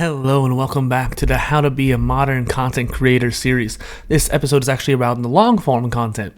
Hello and welcome back to the How to Be a Modern Content Creator series. This episode is actually about the long form content.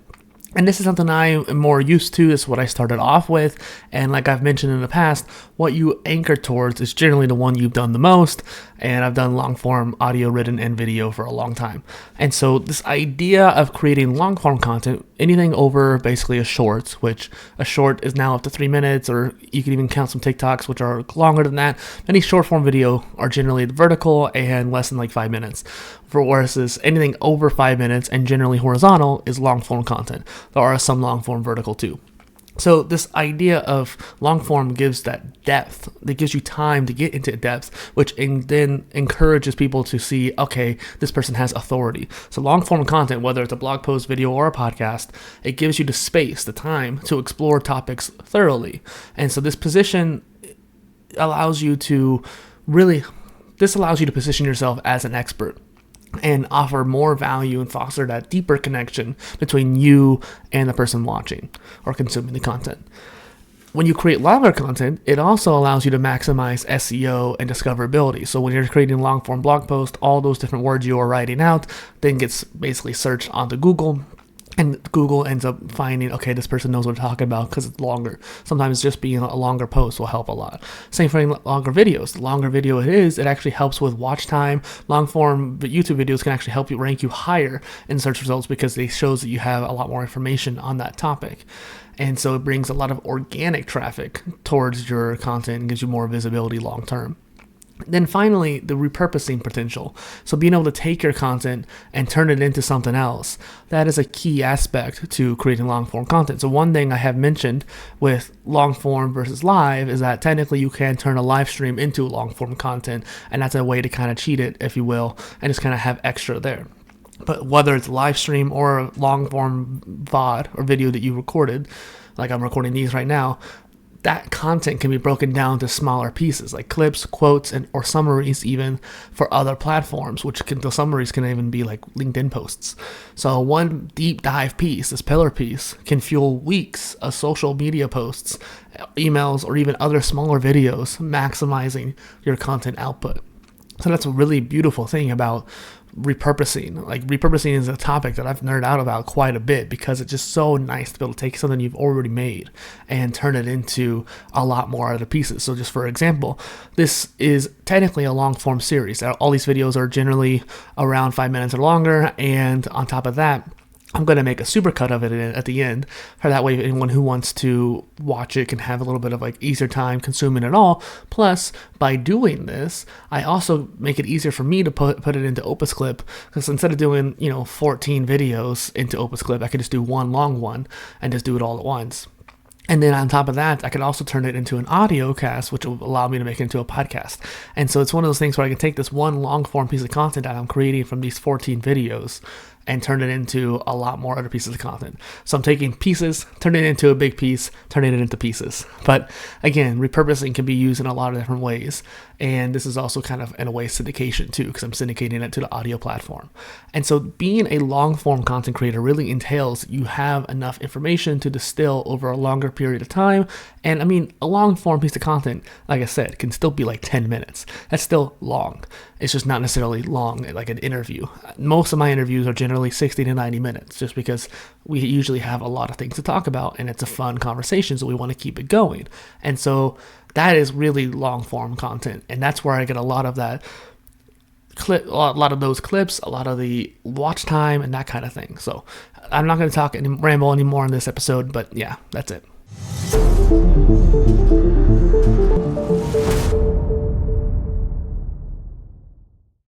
And this is something I am more used to. This is what I started off with. And like I've mentioned in the past, what you anchor towards is generally the one you've done the most. And I've done long form audio, written, and video for a long time. And so this idea of creating long form content, anything over basically a short, which a short is now up to 3 minutes, or you can even count some TikToks, which are longer than that. Any short form video are generally vertical and less than like 5 minutes. Versus anything over 5 minutes and generally horizontal is long form content. There are some long form vertical too. So this idea of long form gives that depth. It gives you time to get into depth, which then encourages people to see, okay, this person has authority. So long form content, whether it's a blog post, video, or a podcast, it gives you the space, the time to explore topics thoroughly. And so this position allows you to position yourself as an expert and offer more value and foster that deeper connection between you and the person watching or consuming the content. When you create longer content, it also allows you to maximize SEO and discoverability. So when you're creating long form blog posts, all those different words you are writing out then gets basically searched onto Google. And Google ends up finding, okay, this person knows what they're talking about because it's longer. Sometimes just being a longer post will help a lot. Same for longer videos. The longer video it actually helps with watch time. Long form YouTube videos can actually help you rank you higher in search results because it shows that you have a lot more information on that topic. And so it brings a lot of organic traffic towards your content and gives you more visibility long term. Then finally, the repurposing potential. So being able to take your content and turn it into something else, that is a key aspect to creating long form content. So one thing I have mentioned with long form versus live is that technically you can turn a live stream into long form content, and that's a way to kind of cheat it, if you will, and just kind of have extra there. But whether it's a live stream or a long form VOD or video that you recorded, like I'm recording these right now, that content can be broken down to smaller pieces like clips, quotes, or summaries even for other platforms, the summaries can even be like LinkedIn posts. So one deep dive piece, this pillar piece, can fuel weeks of social media posts, emails, or even other smaller videos, maximizing your content output. So that's a really beautiful thing about repurposing. Like repurposing is a topic that I've nerded out about quite a bit because it's just so nice to be able to take something you've already made and turn it into a lot more other pieces. So just for example, this is technically a long form series. All these videos are generally around 5 minutes or longer, and on top of that, I'm going to make a supercut of it at the end, for that way anyone who wants to watch it can have a little bit of like easier time consuming it all. Plus, by doing this, I also make it easier for me to put it into Opus Clip, because instead of doing 14 videos into Opus Clip, I could just do one long one and just do it all at once. And then on top of that, I can also turn it into an audio cast, which will allow me to make it into a podcast. And so it's one of those things where I can take this one long form piece of content that I'm creating from these 14 videos and turn it into a lot more other pieces of content. So I'm taking pieces, turning it into a big piece, turning it into pieces. But again, repurposing can be used in a lot of different ways. And this is also kind of, in a way, syndication too, because I'm syndicating it to the audio platform. And so being a long form content creator really entails you have enough information to distill over a longer period of time. And I mean, a long form piece of content, like I said, can still be like 10 minutes. That's still long. It's just not necessarily long like an interview. Most of my interviews are generally 60 to 90 minutes just because we usually have a lot of things to talk about and it's a fun conversation, so we want to keep it going. And so that is really long form content, and that's where I get a lot of that clip, a lot of those clips, a lot of the watch time and that kind of thing. So I'm not going to ramble anymore in this episode, but yeah, that's it.